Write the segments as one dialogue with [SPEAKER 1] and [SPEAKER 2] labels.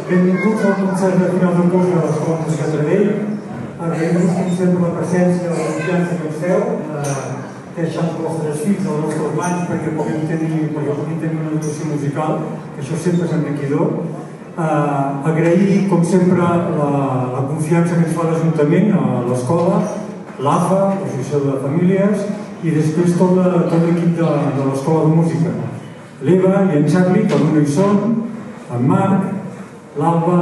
[SPEAKER 1] Benvinguts al concert de final de curs de l'Escola de Música Taradell. Agraïm-vos, com sempre, la presència, la confiança que ens feu, que deixeu els vostres fills als nostres mans perquè puguin tenir una educació musical, que això sempre és enriquidor. Agrair, com sempre, la confiança que ens fa l'Ajuntament, l'escola, l'AFA, l'Associació de Famílies, i després tot l'equip de l'Escola de Música. L'Eva i en Xarli, que avui no hi són, en Marc, l'Alba,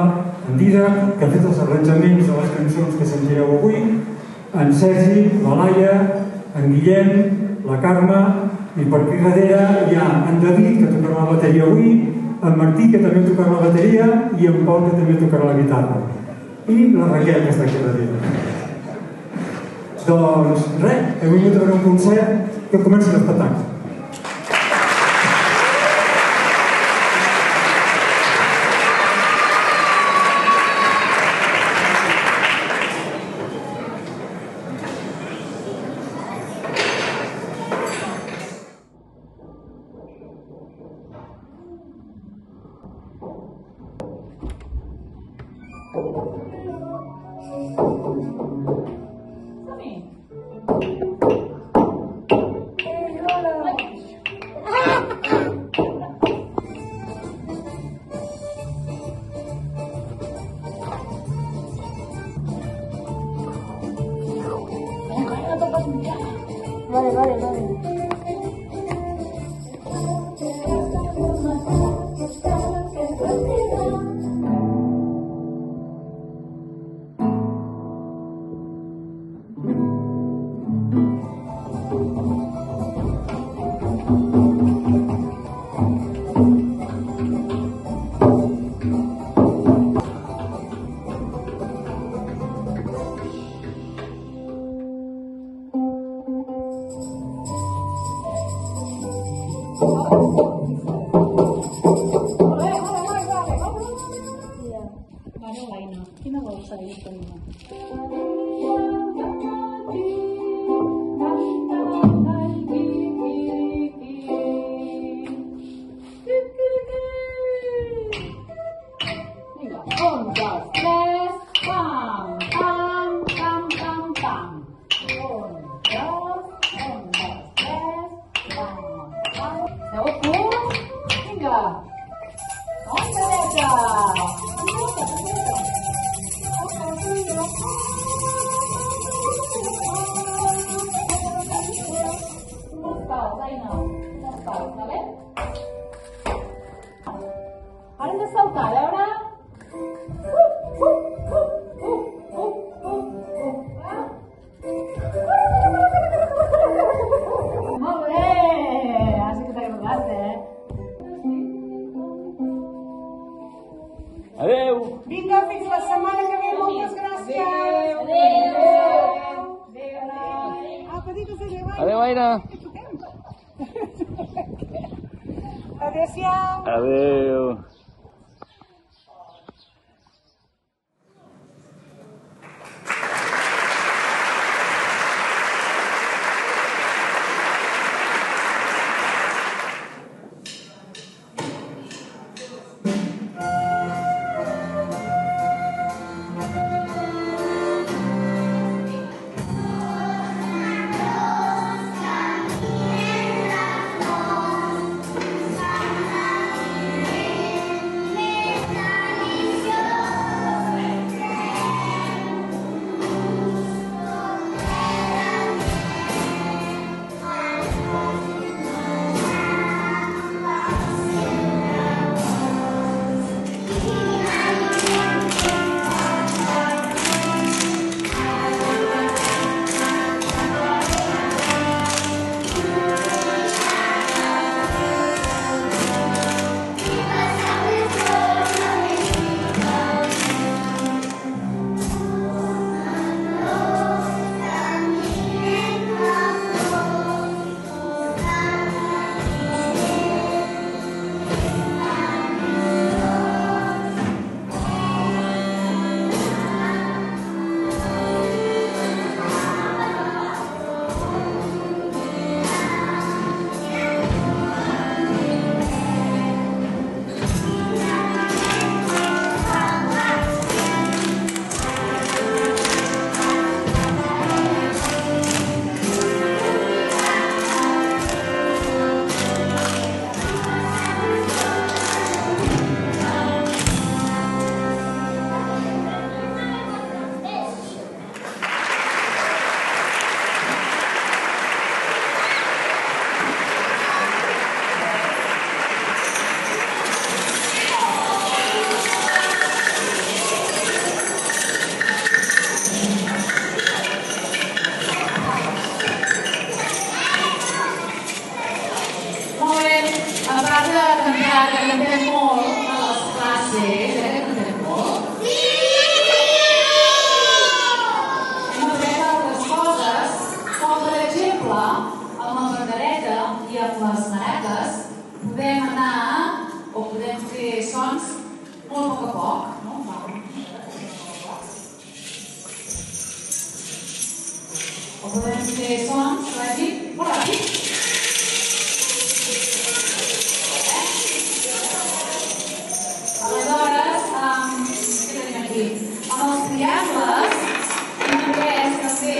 [SPEAKER 1] en Didac, que ha fet els arranjaments de les cançons que sentireu avui, en Sergi, la Laia, en Guillem, la Carme, i per aquí darrere hi ha en David, que tocarà la bateria avui, en Martí, que també tocarà la bateria, i en Pol, que també tocarà la guitarra. I la Raquel, que està aquí darrere. Doncs res, he vingut a veure un concert que comença l'espectacle.
[SPEAKER 2] Vale. Quina bolsa hi tenia? Ara hem de saltar, a veure... Molt bé! Ara sí que t'ha agradat,
[SPEAKER 3] Adeu!
[SPEAKER 2] Vinga, fins la setmana que ve. Moltes gràcies! Adéu!
[SPEAKER 3] Adeu, Aina!
[SPEAKER 2] Adéu-siau!
[SPEAKER 3] Adeu! podem fer sons que vagin molt ràpid. Aleshores, què tenim aquí? Amb els triangles hem après també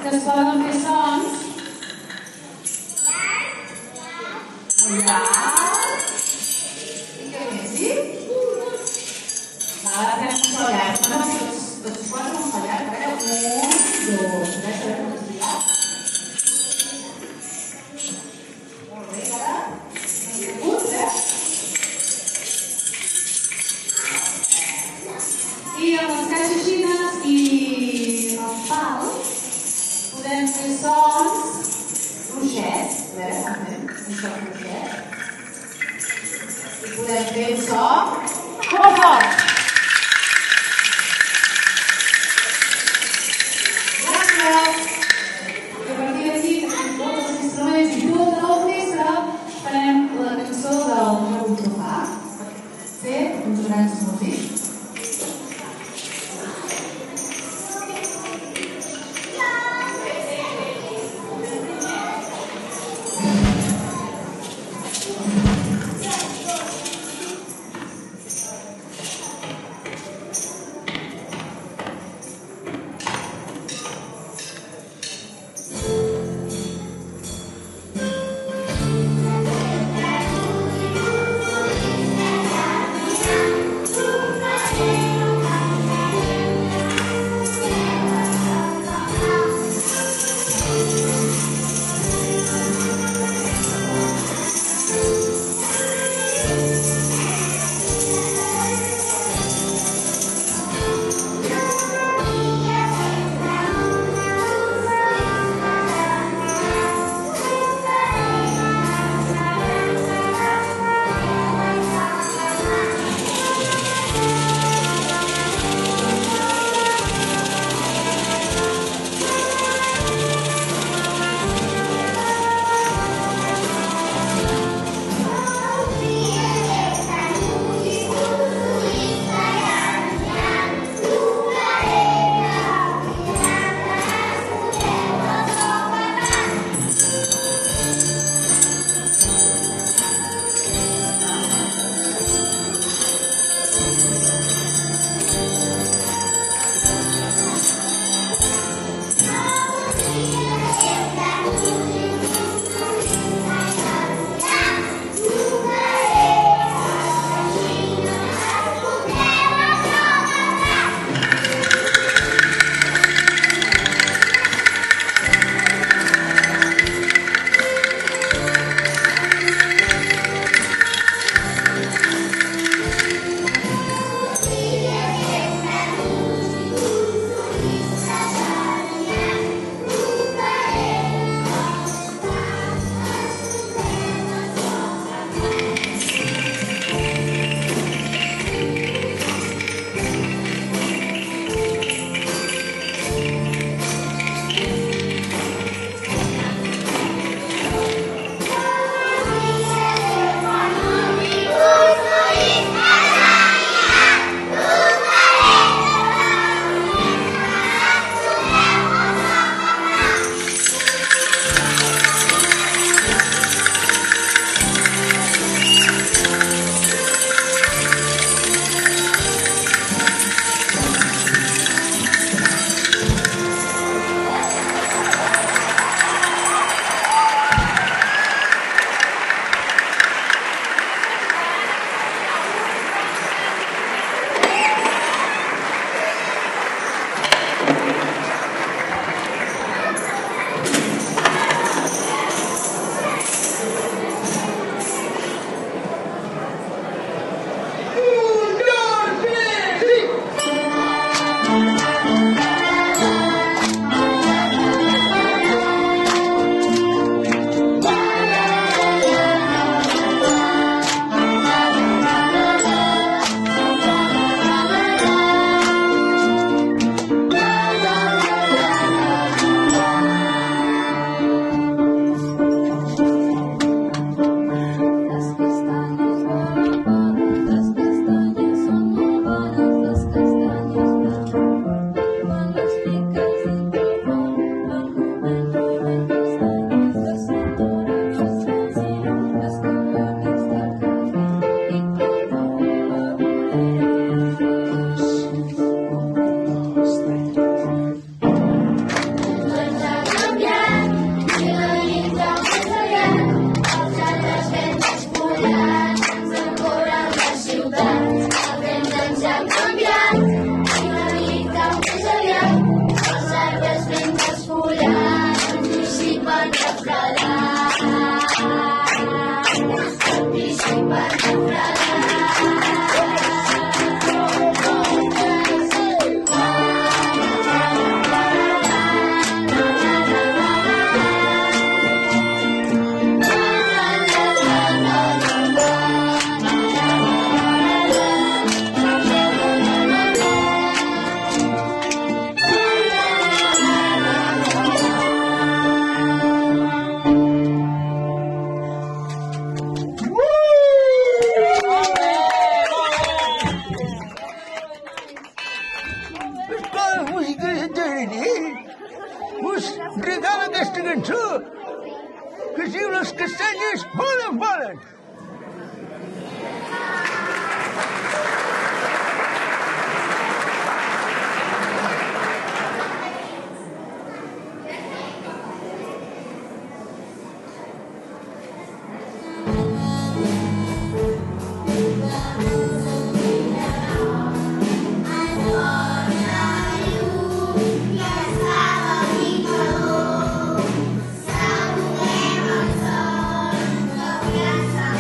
[SPEAKER 3] que es poden fer sons molt llargs. I què més, sí? Ara fem un sol llarg. Tots quatre un sol llarg. A veure, 1, 2, 3, a veure com es dirà. Molt bé, ara. I amb les caixines i el pal podem fer sons ruixets. A veure, com fem un so ruixet. I podem fer un so molt fort. Gràcies. I a partir d'aquí tenim tots els instruments i tota l'orquestra farem la cançó del meu tofà. Ser uns grans músics.
[SPEAKER 4] regala aquesta cançó que es diu Les castanyes volen, volen.
[SPEAKER 5] Yes,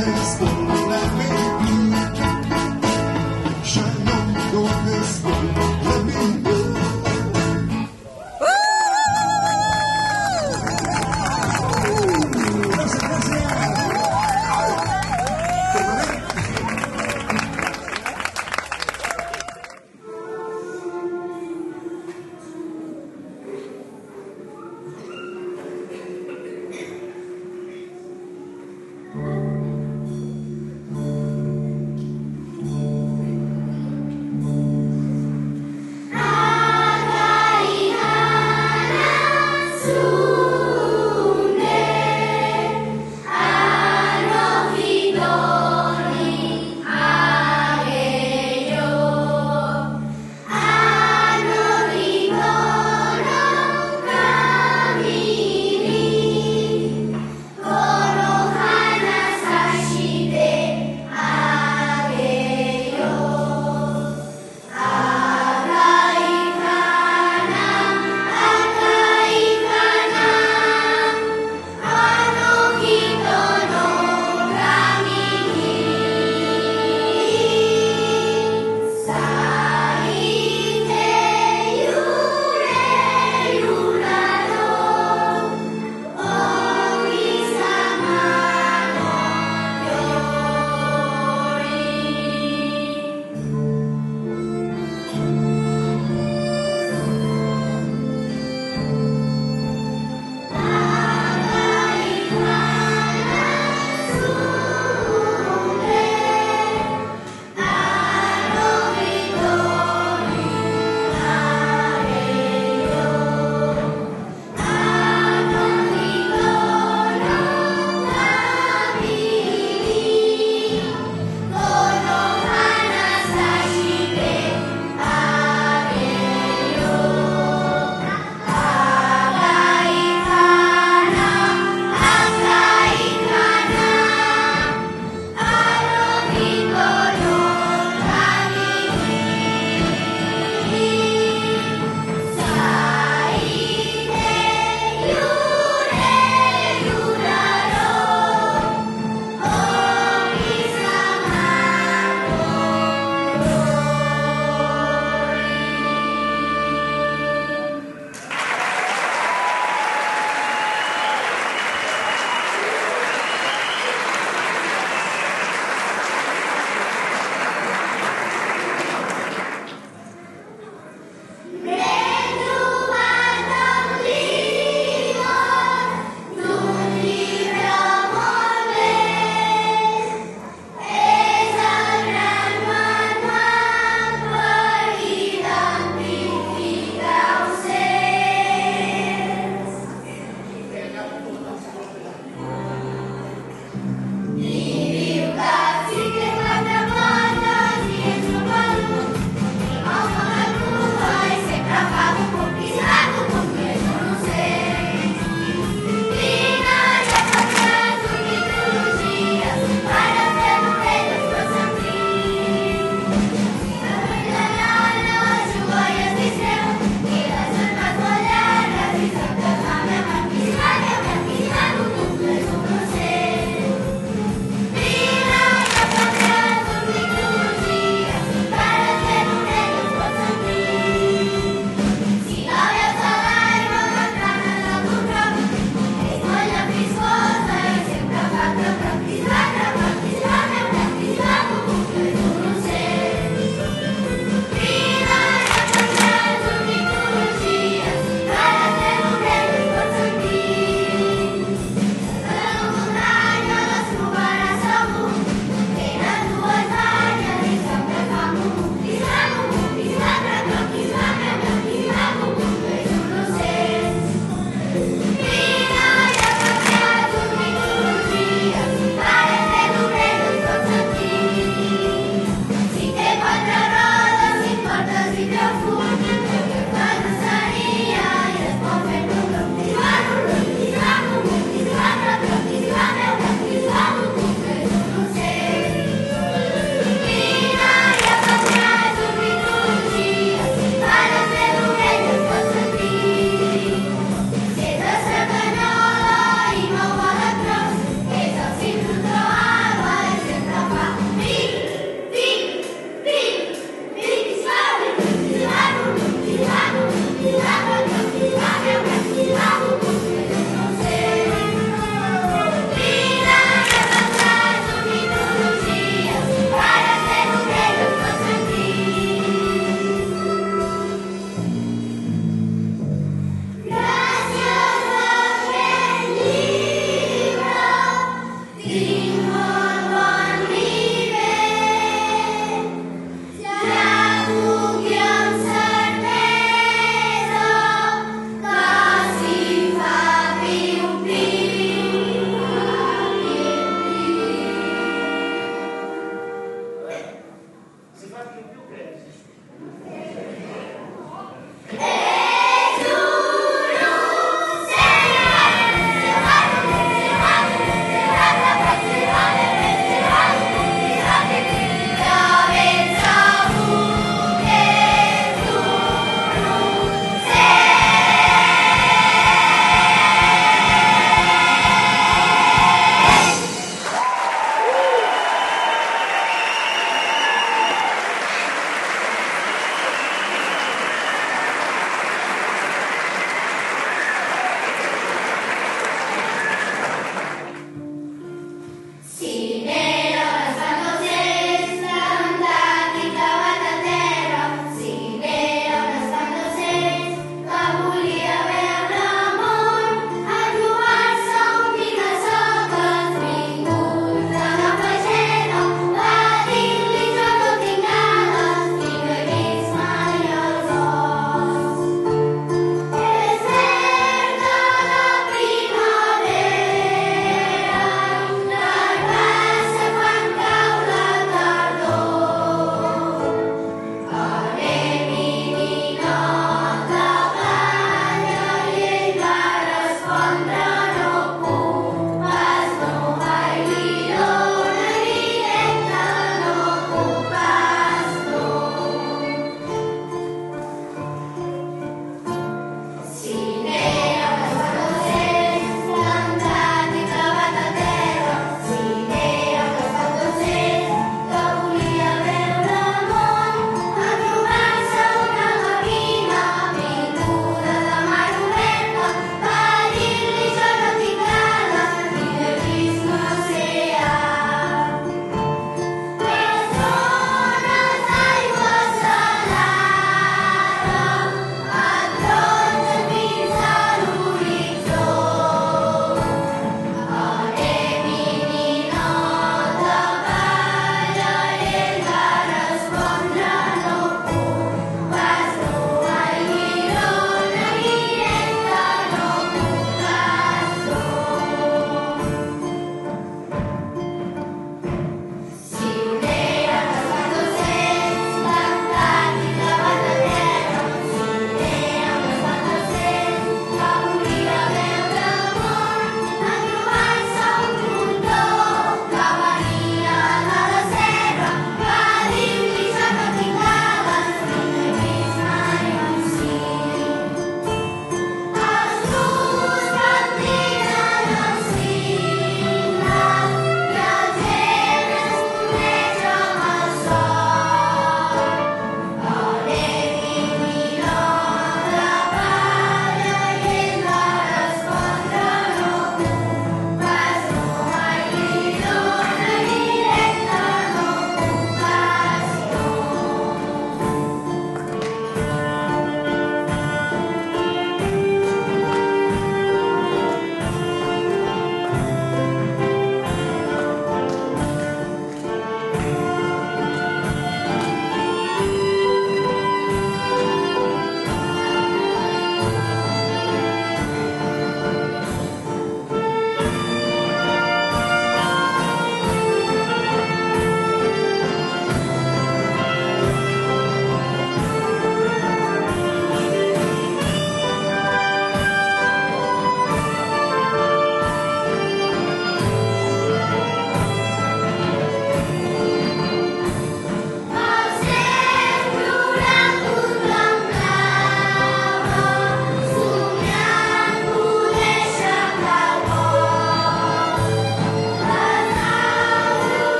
[SPEAKER 5] esto, let me be. Shine on your esto, let me be.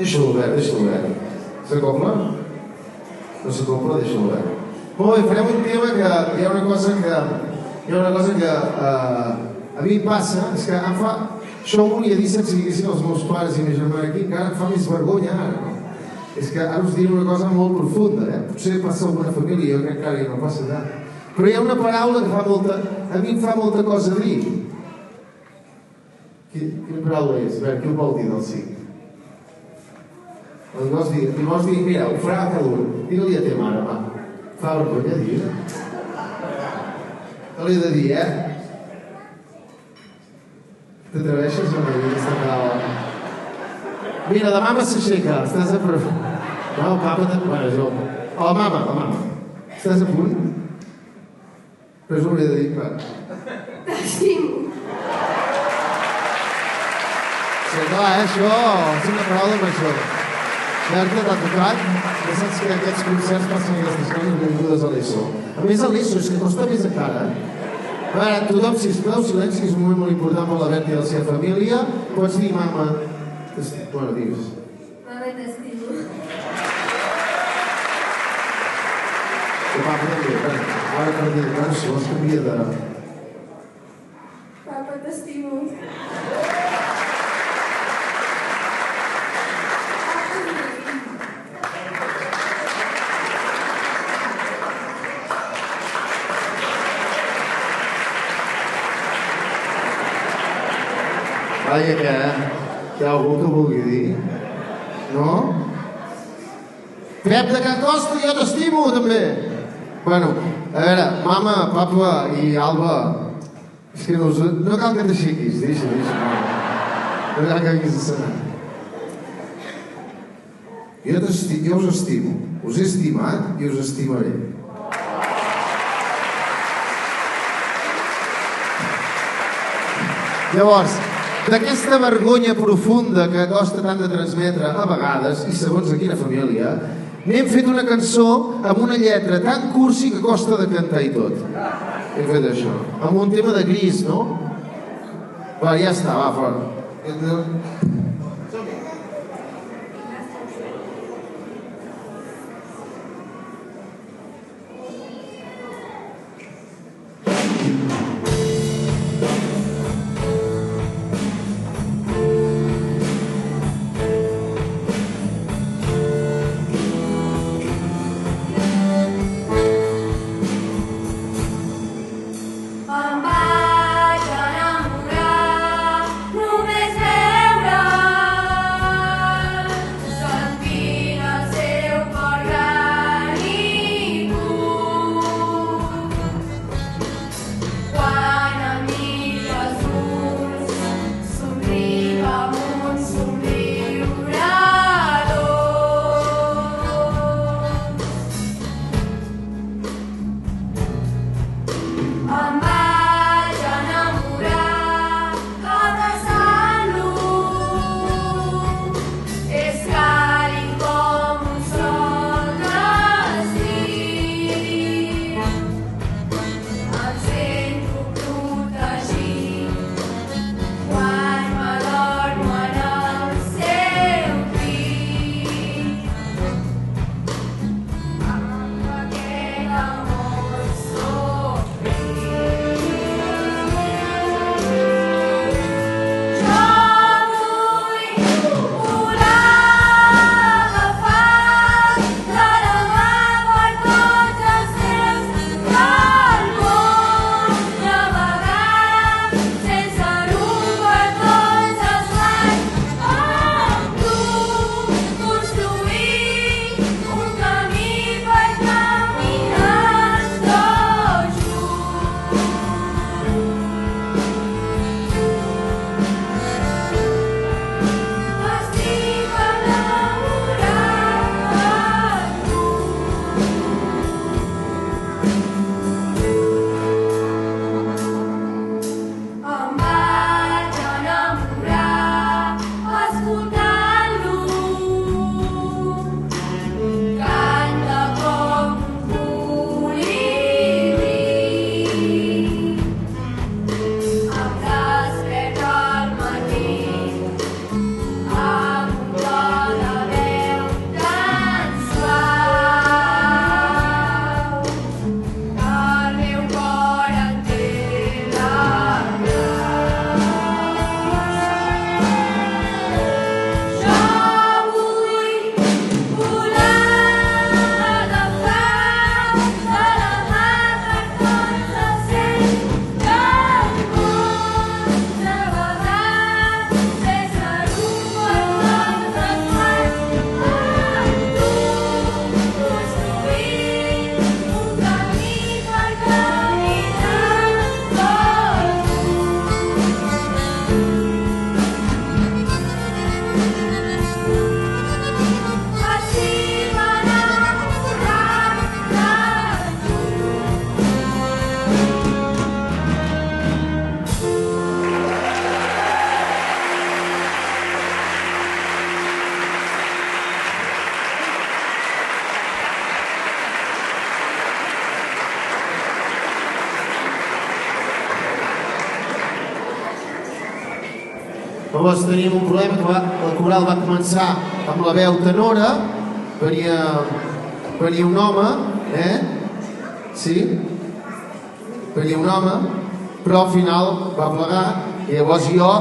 [SPEAKER 6] Deixa-ho obert, deixa-ho obert. S'acopla? No s'acopla, deixa-ho obert. Molt bé, farem un tema que hi ha una cosa que a mi em passa, és que em fa... Això ho volia dir sense que diguessin els meus pares i ma germana aquí, que ara em fa més vergonya ara, no? És que ara us diré una cosa molt profunda, Potser passa a alguna família, jo crec que ara ja no passa tant. Però hi ha una paraula que a mi em fa molta cosa a dir. Quina paraula és? A veure, qui ho vol dir del sí? Li vols dir, mira, ho farà calor. Digue-li a te mare, va. Fa vergonya dir. No li he de dir, T'atreveixes o no dir aquesta paraula? Mira, la mama s'aixeca. Estàs a punt? No, el papa... Bueno, jo... Oh, la mama. Estàs a punt? Però jo hauria de dir, clar.
[SPEAKER 2] T'estimo.
[SPEAKER 6] Sí, clar, això és una paraula major. L'Arta t'ha tocat, ja saps que aquests concerts passen aquestes coses benvingudes a l'ESO. A més, a l'ESO és que costa més encara. A veure, tothom, sisplau, silenci, que és un moment molt important per la Berta i la seva família. Pots dir, mama... Bueno, digues.
[SPEAKER 2] Mama, t'estimo.
[SPEAKER 6] El papa també, ara per dir, bueno, si vols canvia de...
[SPEAKER 2] Papa, t'estimo.
[SPEAKER 6] Vaja, que hi ha algú que vulgui dir? No? Pep de Can Costa, jo t'estimo, també! Bueno, a veure, mama, papa i Alba, és que no cal que t'aixequis, deixa. No cal que vinguis a cenar. Jo us estimo, us he estimat i us estimaré. Llavors, d'aquesta vergonya profunda que costa tant de transmetre a vegades, i segons a quina família, n'hem fet una cançó amb una lletra tan cursi que costa de cantar i tot. Hem fet això. Amb un tema de gris, no? Va, ja està, va, fora. Llavors teníem un problema que la coral va començar amb la veu tenora, venia un home, sí, venia un home, però al final va plegar i llavors jo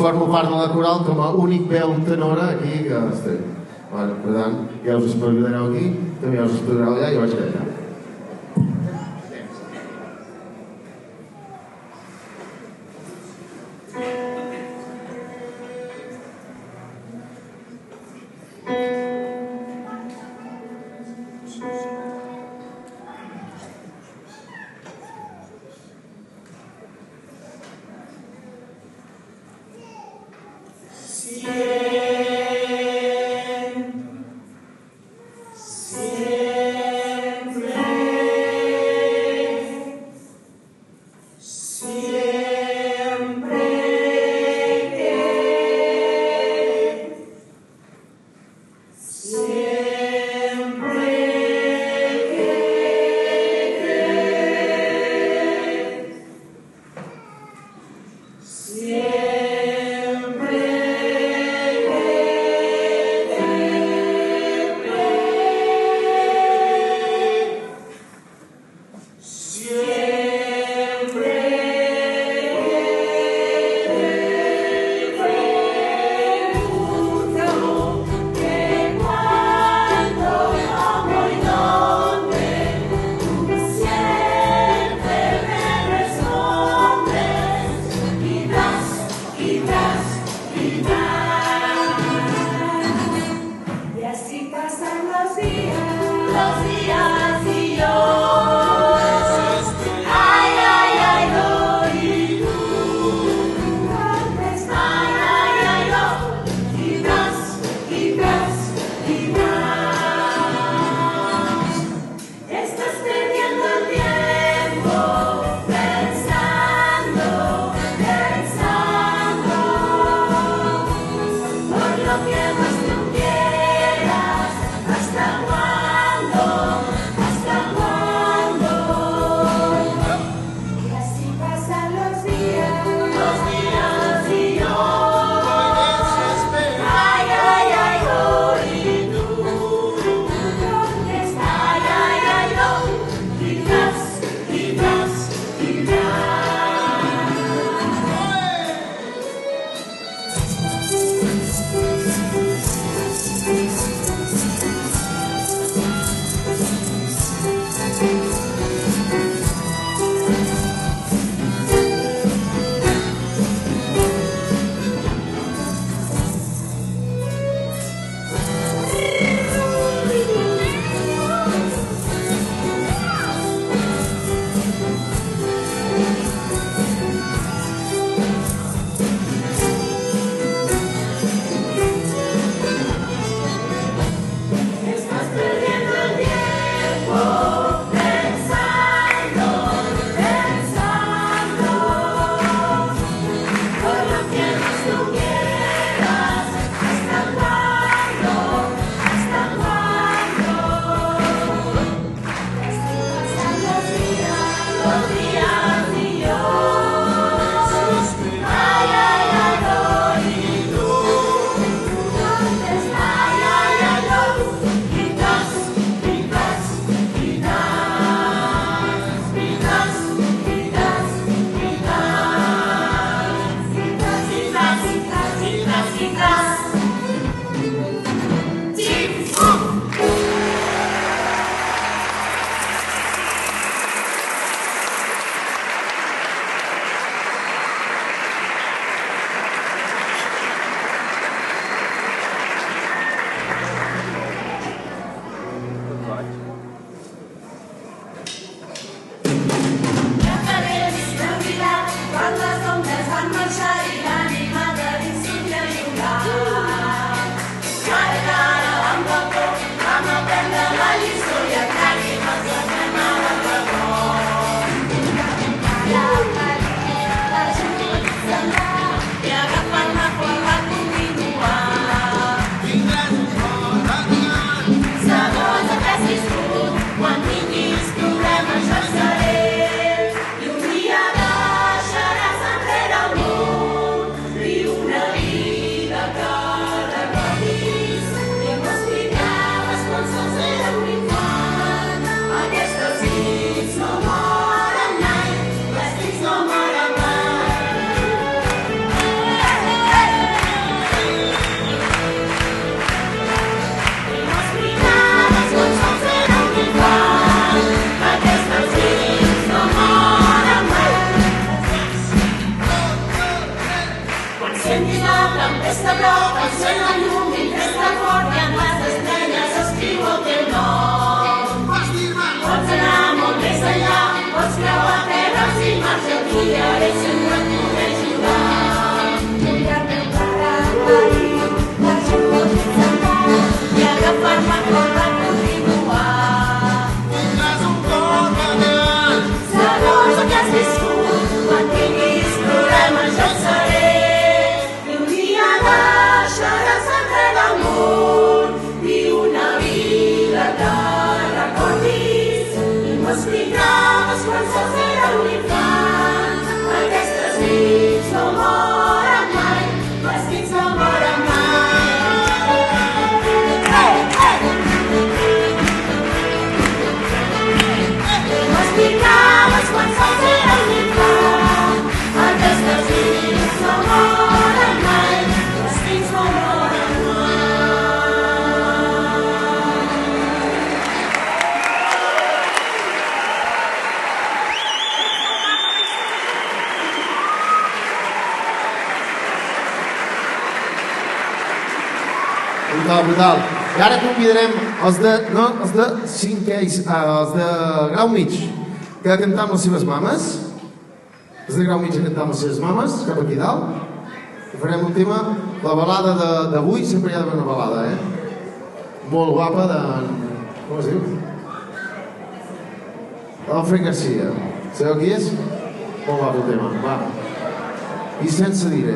[SPEAKER 6] formo part de la coral com a únic veu tenora aquí que estic. Bueno, per tant, ja us espavilareu aquí, també ja us espavilareu allà i jo vaig allà.
[SPEAKER 3] Siempre lloc, encén la llum, mentre està fort i en les estrelles escriu el teu nom. Pots anar molt més enllà, pots creuar terres i mars, i el guiaré sempre et podré ajudar. Vull el meu paracaí, per xerrar sense por, i agafar-me a córrer, continuar.
[SPEAKER 5] Tindràs un cor ballant.
[SPEAKER 3] Segons el que has viscut, quan tinguis problemes jo et seré. I un dia deixaràs enrere el món i una vida que recordis. I m'explicaves quan sols era un infant. Aquestes nits no moren mai, les nits no moren mai. M'explicaves quan sols era un infant. Aquestes nits no moren mai, les nits no moren mai.
[SPEAKER 6] Brutal, brutal. I ara convidarem els de 5è, els de grau mig, que a cantar amb les seves mames. Els de grau mig a cantar amb les seves mames, cap aquí dalt. I farem un tema, la balada d'avui, sempre hi ha d'haver una balada, molt guapa de... com es diu? Alfred Garcia. Sabeu qui és? Molt guapo el tema, va. I sense dir,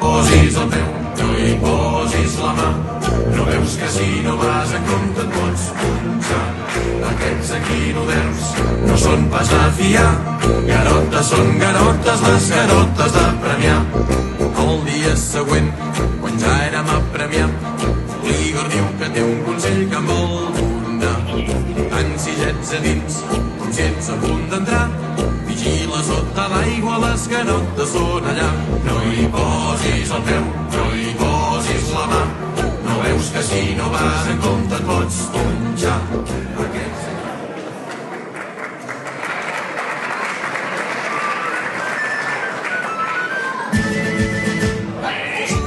[SPEAKER 5] posis el peu, no hi posis la mà. No veus que si no vas en compte et pots punxar? Aquests aquí moderns no són pas a fiar. Garotes són garotes, les garotes de premiar. El dia següent, quan ja érem a premiar, l'Igor diu que té un consell que em vol donar. Tant si ja ets a dins com si ets a punt d'entrar, vigila sota l'aigua, les garotes són allà. No hi posis el peu, no hi posis la mà. No veus que si no vas en compte et pots punxar?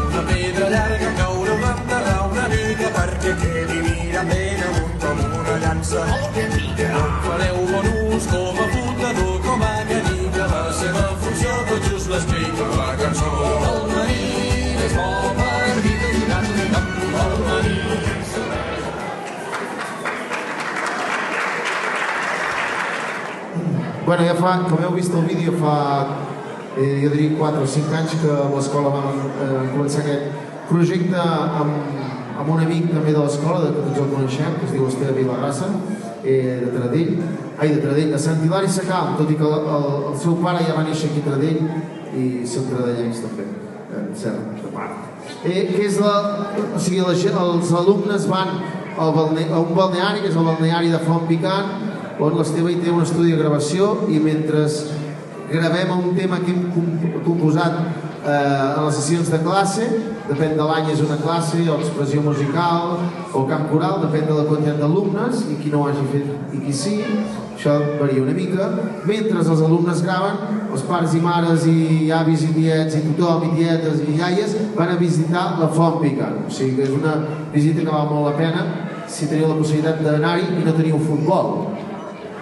[SPEAKER 7] Una pedra llarga que haureu d'enterrar una mica perquè quedi mirant ben amunt com una llança. No fareu bon ús com a flotador, com a canica. La seva funció tot just l'explica la cançó. El marí és bo per vida i gat, el marí.
[SPEAKER 6] Bueno, ja fa, com heu vist el vídeo, fa jo diria 4 o 5 anys que a l'escola vam començar aquest projecte amb un amic també de l'escola, que tots el coneixem, que es diu Esteve Vilarrassa, de Taradell, de Sant Hilari Sacalm, tot i que el seu pare ja va néixer aquí a Taradell i són taradellencs també, cert, de part. Que és o sigui, els alumnes van a un balneari, que és el balneari de Font Picant, on l'Esteve hi té un estudi de gravació i mentre gravem un tema que hem composat a les sessions de classe, depèn de l'any és una classe o expressió musical o camp coral, depèn de la quantitat d'alumnes i qui no ho hagi fet i qui sí, això varia una mica. Mentre els alumnes graven, els pares i mares i avis i tiets i tothom i tietes i iaies van a visitar la Font Picant. O sigui que és una visita que val molt la pena si teniu la possibilitat d'anar-hi i no teniu futbol.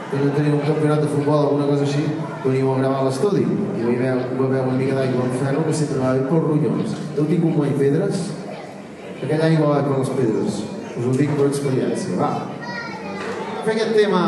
[SPEAKER 6] Que no teniu un campionat de futbol o alguna cosa així, veniu a gravar a l'estudi i hi veu una mica d'aigua al ferro que sempre va bé pels ronyons. Heu tingut mai pedres? Aquella aigua va per les pedres. Us ho dic per experiència. Va. Fer aquest tema...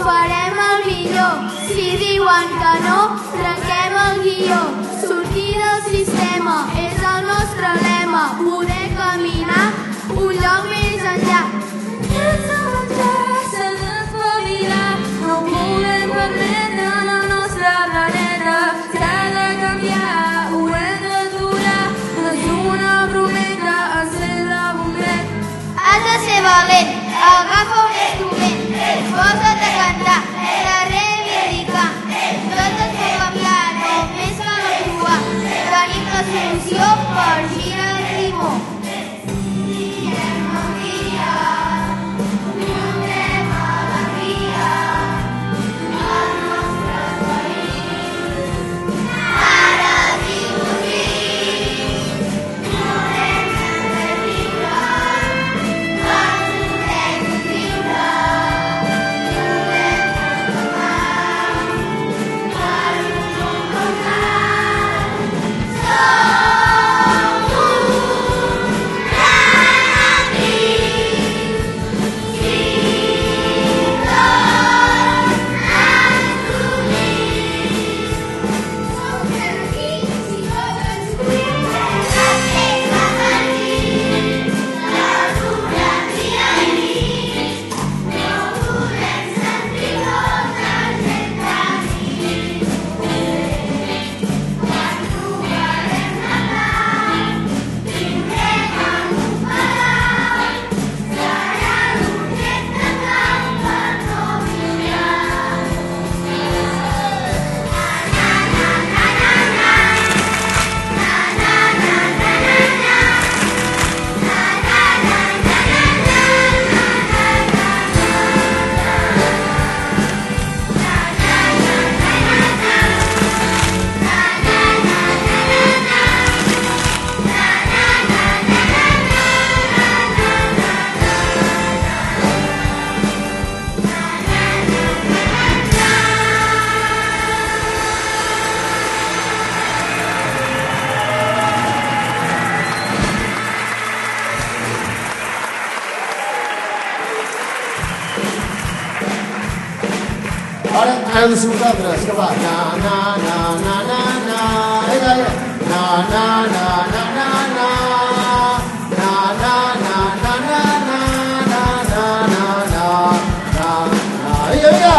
[SPEAKER 8] farem el millor. Si diuen que no, trenquem el guió. Sortir del sistema és el nostre lema. Poder caminar un lloc més enllà. Sense menjar, sense espavilar, no podem permetre la nostra planeta. S'ha de canviar, ho hem d'aturar. Atenció per gira ritmo.
[SPEAKER 6] Ara de ser vosaltres, que va. Na, na, na, na, na, na. Na, na, na, na, na, na, na. Na, na, na, na, na, na, na, na, na, na, na. Vinga, vinga.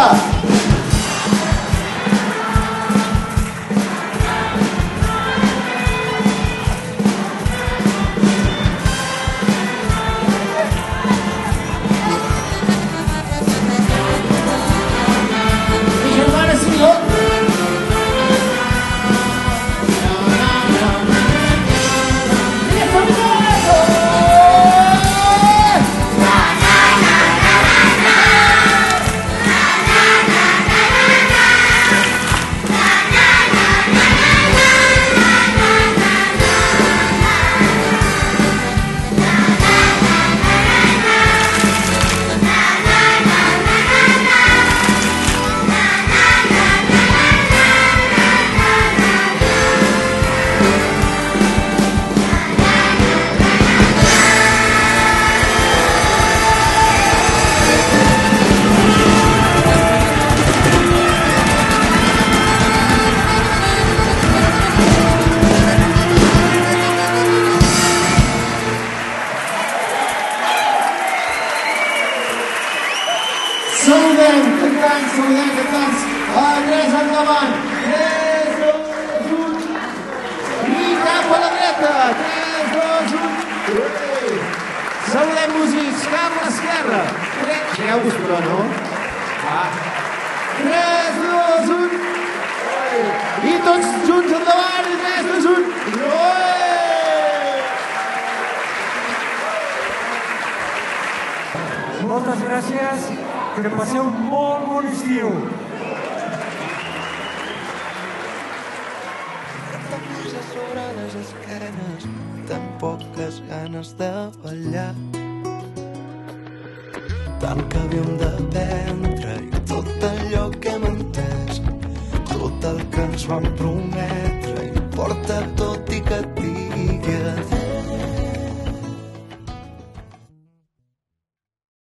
[SPEAKER 6] Saludem, cantants. Tres endavant. 3, 2, 1. I cap a la dreta. 3, 2, 1. Saludem músics, cap a l'esquerra. Gireu-vos, però, no? Va. 3, 2, 1. I tots junts endavant. 3, 2, 1.
[SPEAKER 1] Moltes gràcies. Que passeu molt bon estiu.
[SPEAKER 9] Sobre les esquenes, tan poques ganes de ballar. Tant que havíem d'aprendre i tot allò que hem entès, tot el que ens van prometre.